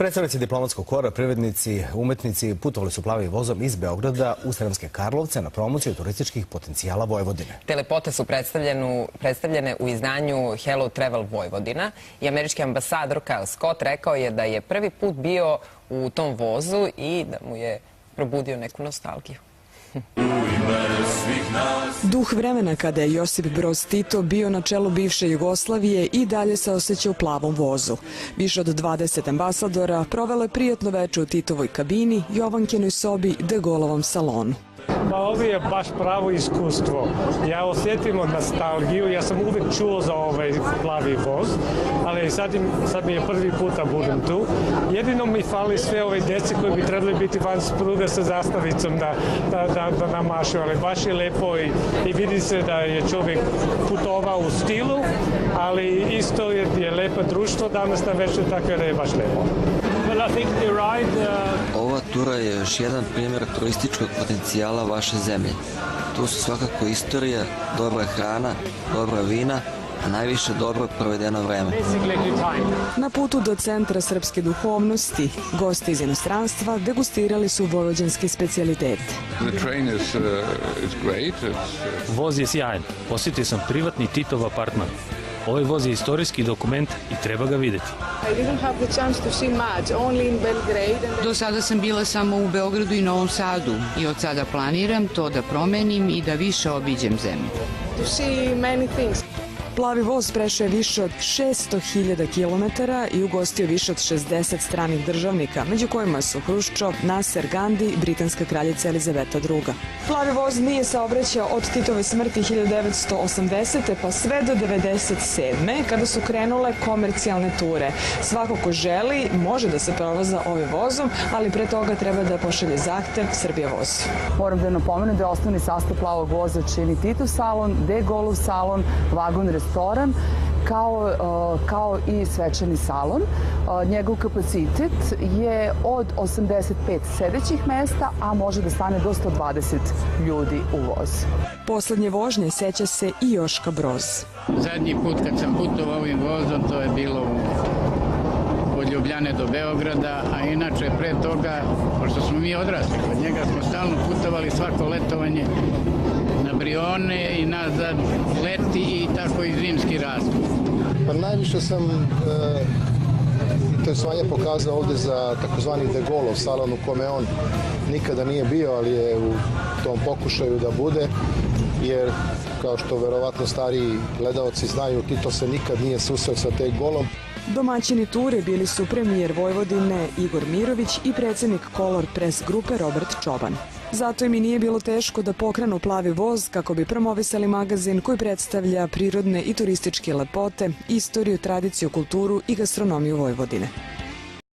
Predstavnici diplomatskog kora, privrednici, umetnici putovali su plavim vozom iz Beograda u Sremske Karlovce na promociju turističkih potencijala Vojvodine. Te lepote su predstavljene u izdanju Hello Travel Vojvodina i američki ambasador Kyle Scott rekao je da je prvi put bio u tom vozu i da mu je probudio neku nostalgiju. Duh vremena kada je Josip Broz Tito bio na čelu bivše Jugoslavije i dalje se osjeća u plavom vozu. Više od 20 ambasadora provelo je prijatno veče u Titovoj kabini, Jovankinoj sobi, De Gaulleovom salonu. Pa ovo je baš pravo iskustvo. Ja osjetim nostalgiju, ja sam uvek čuo za ovaj plavi voz, ali sad mi je prvi puta budem tu. Jedino mi fali sve ove djece koji bi trebali biti van pruga sa zastavicom da namašu, ali baš je lepo i vidi se da je čovjek putovao u stilu, ali isto je lepo društvo danas na večer, tako da je baš lepo. Ova tura je još jedan primjer turističkog potencijala vaše zemlje. Tu su svakako istorija, dobra hrana, dobra vina, a najviše dobro provedeno vreme. Na putu do Centra srpske duhovnosti, gosti iz inostranstva degustirali su vojvođanski specijalitet. Voz je sjajan. Posjetio sam privatni Titov apartman. Ovaj voz je istorijski dokument i treba ga vidjeti. Do sada sam bila samo u Beogradu i Novom Sadu i od sada planiram to da promenim i da više obiđem zemlju. Plavi voz prešao je više od 600.000 kilometara i ugostio više od 60 stranih državnika, među kojima su Hruščov, Naser, Gandhi i britanska kraljica Elizaveta II. Plavi voz nije saobraćao od Titove smrti 1980. pa sve do 1997. kada su krenule komercijalne ture. Svako ko želi može da se provoza ovim vozom, ali pre toga treba da pošalje zahtev Srbija voz. Moram da napomenem da je osnovni sastav plavog voza čini Titov salon, De Gaulleov salon, vagon restoran, kao i svečani salon. Njegov kapacitet je od 85 sedećih mesta, a može da stane do 120 ljudi u voz. Poslednje vožnje seća se i Joška Broz. Zadnji put kad sam putovao ovim vozom, to je bilo od Ljubljane do Beograda, a inače pre toga, pošto smo mi odrasli, od njega smo stalno putovali svako letovanje na Brione i nazad leti i tako i zimski razlog. Pa najviše sam interesovanje pokazao ovde za takozvani De Gaulleov salon u kome on nikada nije bio, ali je u tom pokušaju da bude, jer kao što verovatno stariji gledaoci znaju, Tito se nikad nije susreo sa De Gaulleom. Domaćini ture bili su premijer Vojvodine Igor Mirović i predsjednik Color Press grupe Robert Čoban. Zato im i nije bilo teško da pokrenu plavi voz kako bi promovisali magazin koji predstavlja prirodne i turističke lepote, istoriju, tradiciju, kulturu i gastronomiju Vojvodine.